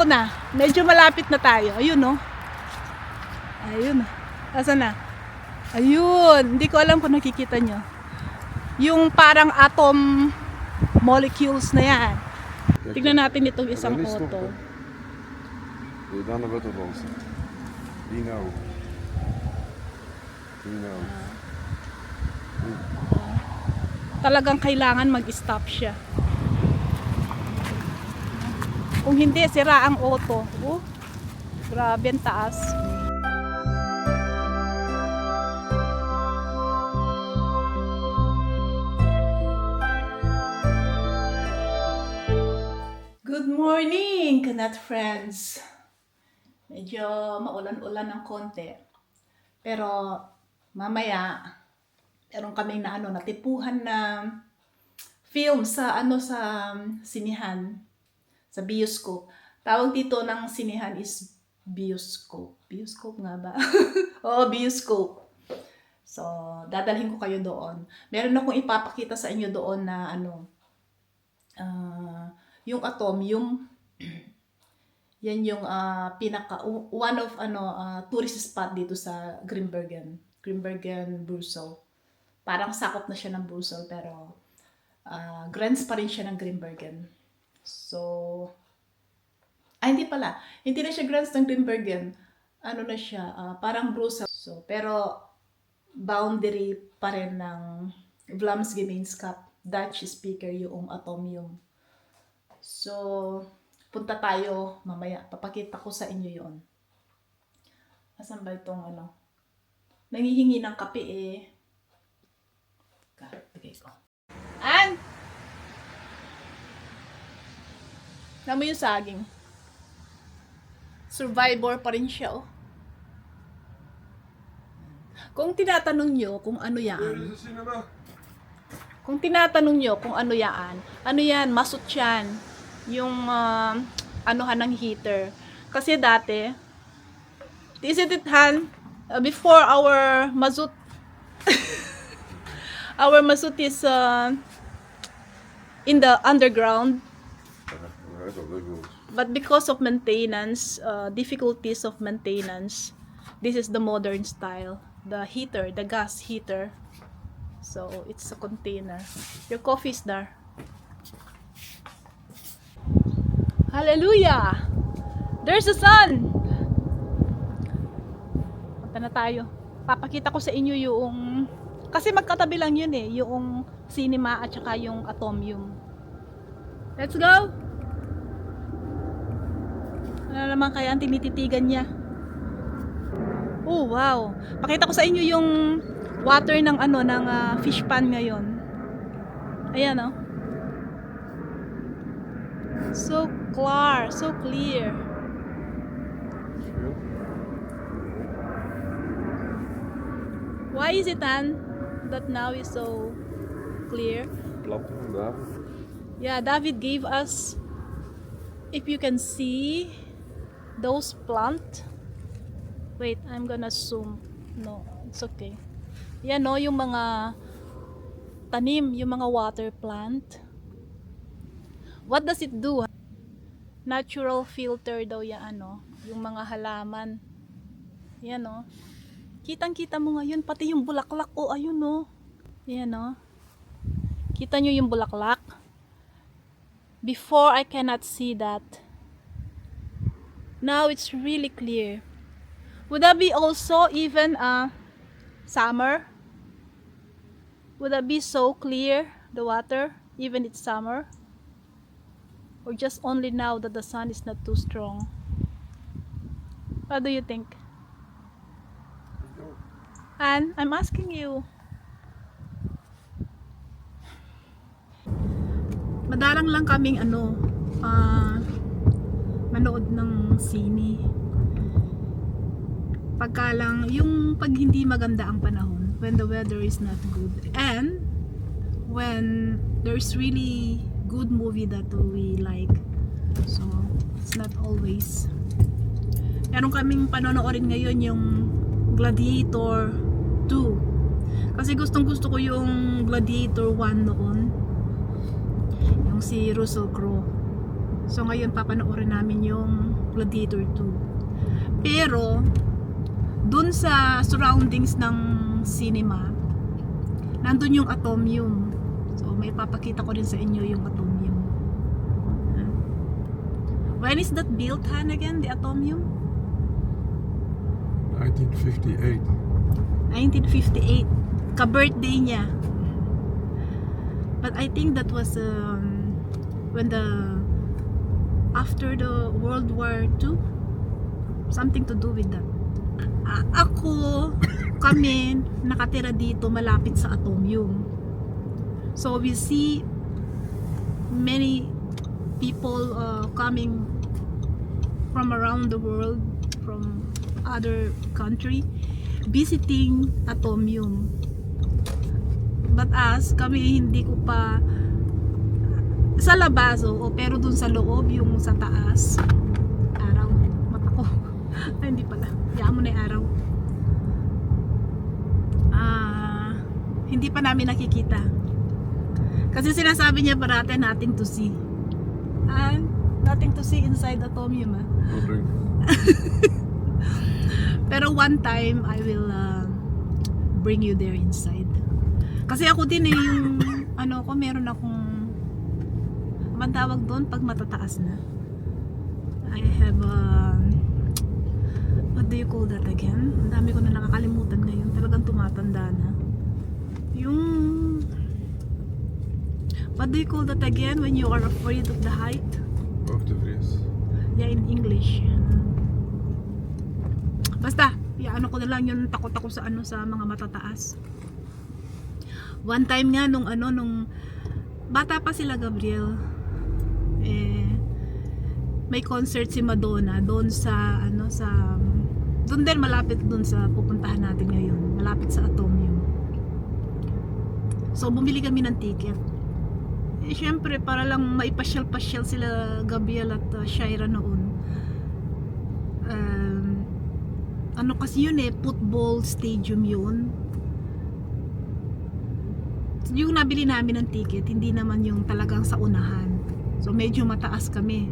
Na, medyo malapit na tayo. Ayun, no? Ayun. Asan na? Ayun. Hindi ko alam kung nakikita nyo. Yung parang atom molecules na yan. Tignan natin itong isang auto. Dan hebben we het op Dino. Talagang kailangan mag-stop siya. Kung hindi, sira ang auto. Oh, grabe ang taas. Good morning, Kanat friends. Medyo maulan-ulan ng konti. Pero mamaya, meron kaming natipuhan na film sa sa sinihan. Sa bioscope. Tawag dito ng sinihan is bioscope. Bioscope nga ba? Oo, bioscope. So, dadalhin ko kayo doon. Meron akong ipapakita sa inyo doon na yung atomium. Yan yung one of tourist spot dito sa Grimbergen, Brussels. Parang sakop na siya ng Brussels pero grants pa rin siya ng Grimbergen. So, hindi pala. Hindi na siya grants ng Grimbergen. Ano na siya, parang Brussels. So, pero, boundary pa rin ng Vlaams-Gemeenschap, Dutch speaker yung atomium. So, punta tayo mamaya. Papakita ko sa inyo yon. Asan ba itong nangihingi ng kape eh. Bigay ko. Alam mo yung saging. Survivor pa rin siya, oh. Kung tinatanong nyo kung ano yan, ano yan, masut yan. Yung, ng heater. Kasi dati, isn't it, Han? Before our mazut, our mazut is in the underground. But because of maintenance, difficulties of maintenance, this is the modern style. The heater, the gas heater. So, it's a container. Your coffee is there. Hallelujah! There's the sun! Punta na tayo. Papakita ko sa inyo yung... Kasi magkatabi lang yun eh. Yung cinema at saka yung atomium. Let's go! Ano naman kaya ang tinititigan niya? Oh, wow. Pakita ko sa inyo yung water ng fish pan ngayon. Ayan, oh. So clear, so clear. Why is it that now is so clear? Yeah, David gave us, if you can see those plant. Wait, I'm gonna zoom. No, it's okay. Yan, no, yung mga tanim, yung mga water plant. What does it do? Natural filter daw yan, yung mga halaman. Yan, no. Kitang-kita mo ngayon, pati yung bulaklak, ayun, no. Yan, no. Kita nyo yung bulaklak? Before, I cannot see that. Now it's really clear. Would that be also even summer? Would that be so clear, the water, even it's summer? Or just only now that the sun is not too strong? What do you think? And I'm asking you. Madalang lang kaming manood ng sine. Pagka lang, pag hindi maganda ang panahon, when the weather is not good, and when there's really good movie that we like. So, it's not always. Meron kaming panonoodin ngayon yung Gladiator 2. Kasi gustong gusto ko yung Gladiator 1 noon. Yung si Russell Crowe. So ngayon papanoorin namin yung Gladiator 2. Pero dun sa surroundings ng cinema, nandun yung Atomium. So may papakita ko din sa inyo yung Atomium. When is that built, Han, again? The Atomium? 1958. 1958. Ka-birthday niya. But I think that was when after the World War II, something to do with that. Kami nakatira dito malapit sa Atomium. So we see many people coming from around the world, from other country, visiting Atomium. But kami hindi ko pa sa labas, pero dun sa loob, yung sa taas, araw, mata ko. Ay, hindi pala, hayaan mo na yung araw. Hindi pa namin nakikita kasi sinasabi niya parate nothing to see, and nothing to see inside Atomium. No drink. Pero one time I will bring you there inside. Kasi ako din yung meron akong tawag doon pag matataas na. I have what do you call that again? Ang dami ko na nakakalimutan ngayon. Talagang tumatanda na. Yung what do you call that again when you are afraid of the height? Hoogtevrees. Yeah, in English. Basta, ko na lang yung takot ako sa sa mga matataas. One time nga nung bata pa sila, Gabriel, may concert si Madonna doon sa doon din malapit doon sa pupuntahan natin ngayon, malapit sa Atomium. So bumili kami ng ticket. Syempre para lang maipasyal-pasyal sila Gabriel at Shaira noon. Kasi yun football stadium yun. Yung nabili namin ng ticket, hindi naman yung talagang sa unahan. So medyo mataas kami.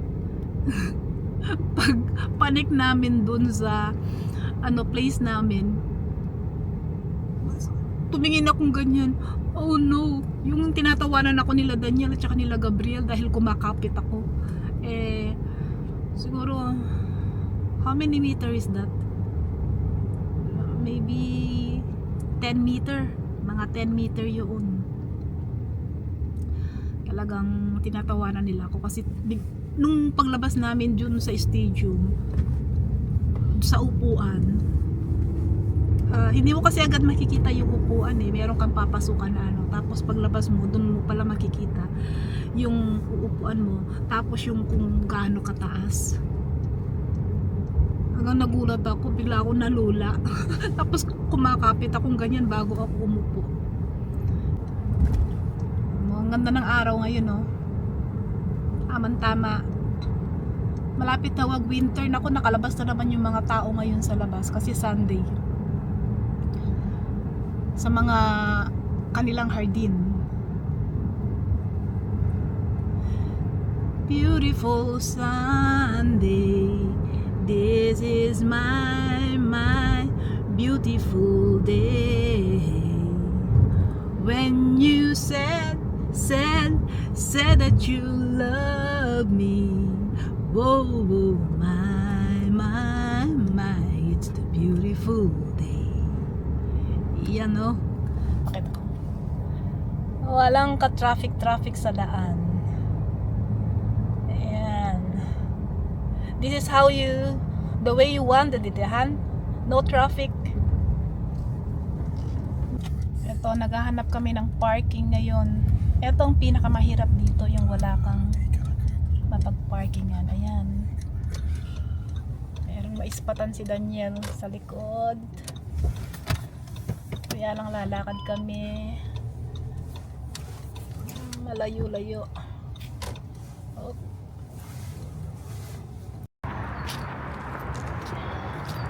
Pag panik namin dun sa place namin, tumingin akong ganyan. Oh no, yung tinatawanan ako nila Daniel at saka nila Gabriel dahil kumakapit ako. Siguro how many meter is that? Maybe 10 meter. Mga 10 meter yun. Talagang tinatawanan nila ako kasi nung paglabas namin dun sa stadium, sa upuan, hindi mo kasi agad makikita yung upuan meron kang papasukan na tapos paglabas mo dun mo pala makikita yung uupuan mo, tapos yung kung gaano kataas. Hanggang nagulat ako, bigla ako nalula. Tapos kumakapit akong ganyan bago ako umupo. Ang ganda ng araw ngayon, Tama. Malapit na winter. Naku, nakalabas na naman yung mga tao ngayon sa labas kasi Sunday. Sa mga kanilang hardin. Beautiful Sunday. This is my beautiful day. When you said that you love me. Whoa, my, it's the beautiful day. Yan Pakita ko. Walang ka-traffic sa daan. This is how the way you wanted it, Han? No traffic. Ito, naghahanap kami ng parking ngayon. Ito ang pinakamahirap dito, yung wala kang mapag-parkingan. Ayan. Merong maispatan si Daniel sa likod. Kaya lang lalakad kami. Malayo-layo.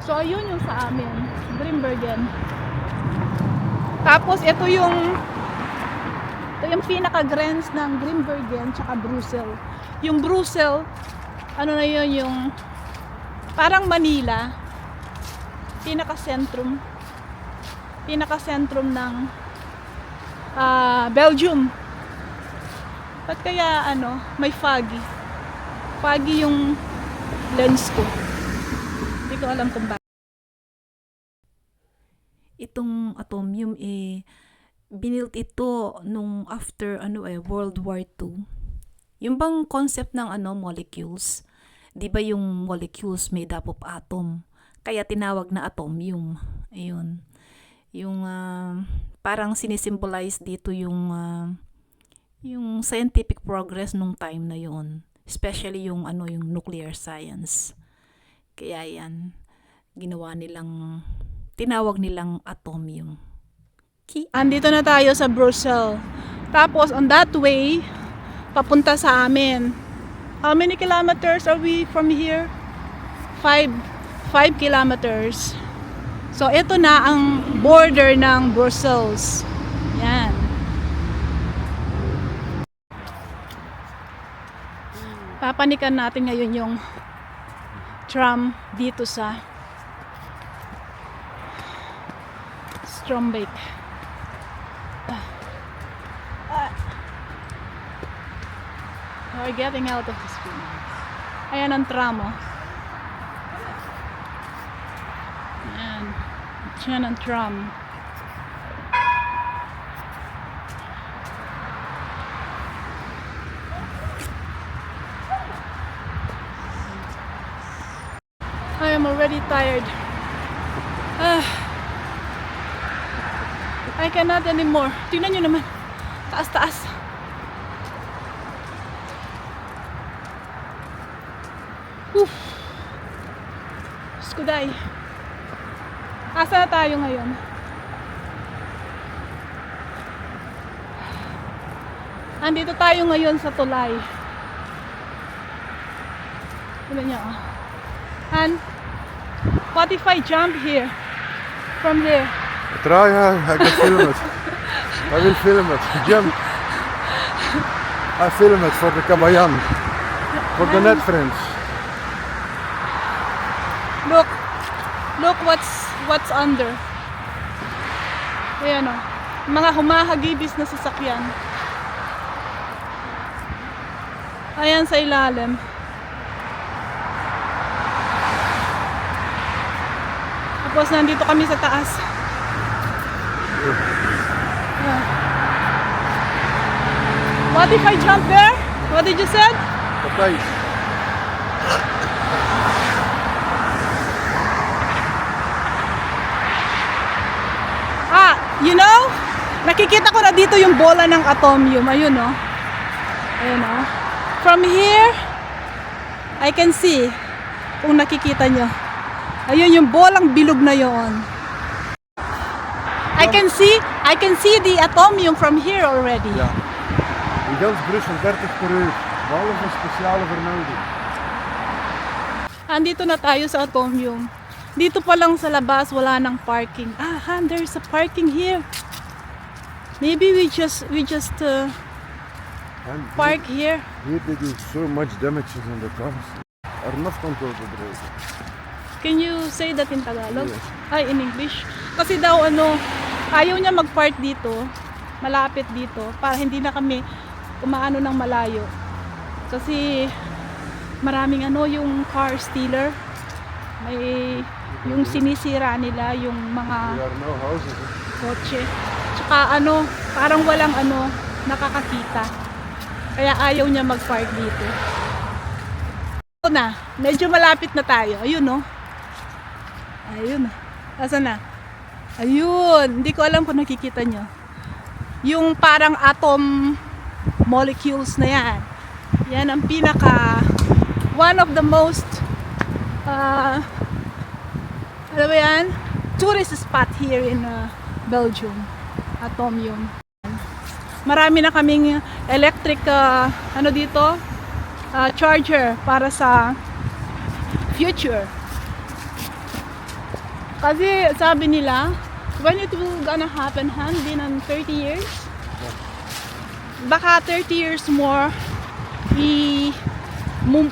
So ayun yung sa amin, Grimbergen. Tapos ito yung pinaka-grens ng Grimbergen tsaka Brussels. Yung Brussels, ano na yun, yung parang Manila, pinaka-sentrum ng Belgium. Ba't kaya may foggy yung lens ko. Hindi ko alam kung bakit. Itong atomium binilt ito nung after World War II. Yung bang concept ng molecules, 'di ba yung molecules made up of atom? Kaya tinawag na atomium. Ayun. Yung parang sinisimbolize dito yung scientific progress nung time na yon, especially yung yung nuclear science. Kaya yan tinawag nilang atomium. Andito na tayo sa Brussels. Tapos on that way papunta sa amin. How many kilometers are we from here? 5 kilometers. So ito na ang border ng Brussels. Yan. Papanikan natin ngayon yung tram dito sa Strombeek. We're getting out of the school. Ayan ang tram, oh. Ayan. Ayan ang tram. I am already tired. I cannot anymore. Tingnan nyo naman. Taas-taas. Skuday. Asa na tayo ngayon? Andito tayo ngayon sa tulay. Tingnan nyo, oh. And what if I jump here? From there? Try, I can film it. I will film it. Jump. I film it for the Kabayan. For the net friends. Look what's under. Ayan, oh. Mga humahagibis na sasakyan. Ayan sa ilalim. Tapos nandito kami sa taas. What if I jump there? What did you say? Okay. You know, nakikita ko na dito yung bola ng atomium. Ayun, oh. Ayun, oh. From here, I can see, kung nakikita nyo. Ayun yung bolang bilog na yon. I can see the atomium from here already. Ja. In ganz Brussel 30 per uur. Behalve een speciale vermelding. Andito na tayo sa atomium. Dito pa lang sa labas, wala nang parking. There's a parking here. Maybe we just park here. Hier they do so much damages on the cars. Enough control to break. Can you say that in Tagalog? Yes. Ay, in English. Kasi daw ayaw niya mag-park dito, malapit dito, para hindi na kami umaano ng malayo. Kasi maraming yung car stealer. May yung sinisira nila yung mga There are no houses. kotse. Tsaka parang walang nakakakita. Kaya ayaw niya mag-park dito. Ito na, medyo malapit na tayo. Ayun, no? Ayun. Asan na? Ayun, hindi ko alam kung nakikita nyo. Yung parang atom molecules na yan. Yan ang one of the most ano ba yan? Tourist spot here in Belgium. Atomium. Marami na kaming electric dito? Charger para sa future. Kasi sabi nila, when it will gonna happen, in 30 years? Baka 30 years more,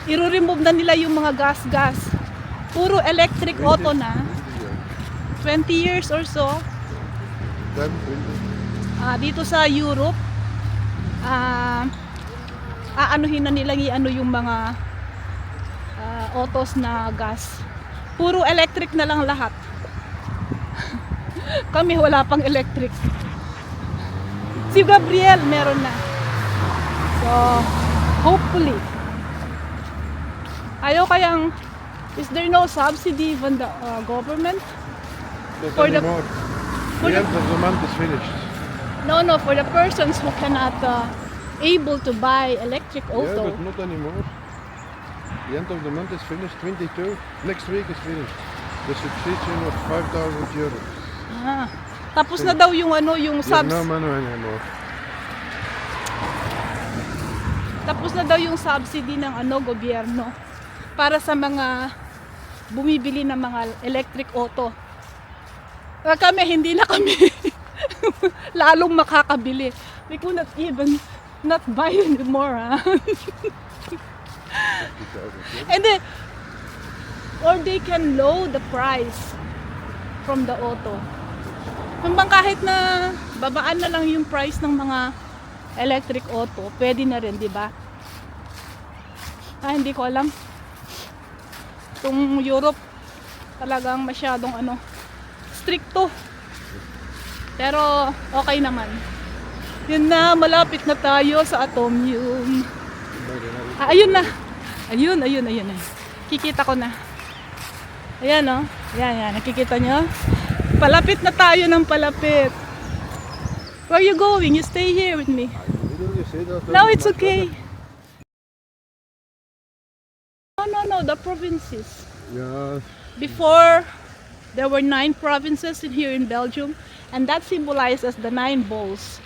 i-remove na nila yung mga gas. Puro electric auto na. 20 years or so. 10, 20. Dito sa Europe, aanuhin na nilang yung mga autos na gas. Puro electric na lang lahat. Kami wala pang electric. Si Gabriel meron na. So, hopefully. Is there no subsidy from the government? Not For the- anymore. for The the- end of the month is finished. No, for the persons who cannot able to buy electric Yeah, auto. but not anymore. The end of the month is finished. 22. Next week is finished. The subscription of 5,000 euros. Tapos na daw yung yung You have subs. no money anymore. Tapos na daw yung subsidy ng gobyerno para sa mga bumibili ng mga electric auto. Kami hindi na kami lalong makakabili. We could not even not buy anymore. And then, or they can lower the price from the auto. Kung bang kahit na babaan na lang yung price ng mga electric auto, pwede na rin, di ba? Hindi ko alam. Itong Europe, talagang masyadong stricto. Pero okay naman. Yun na, malapit na tayo sa Atomium. Ayun na. Ayun. Kikita ko na. Ayan o. Ayan. Nakikita nyo? Palapit na tayo ng palapit. Where are you going? You stay here with me. No, it's okay. No, the provinces. Yeah. Before, there were 9 provinces here in Belgium, and that symbolizes the 9 bowls.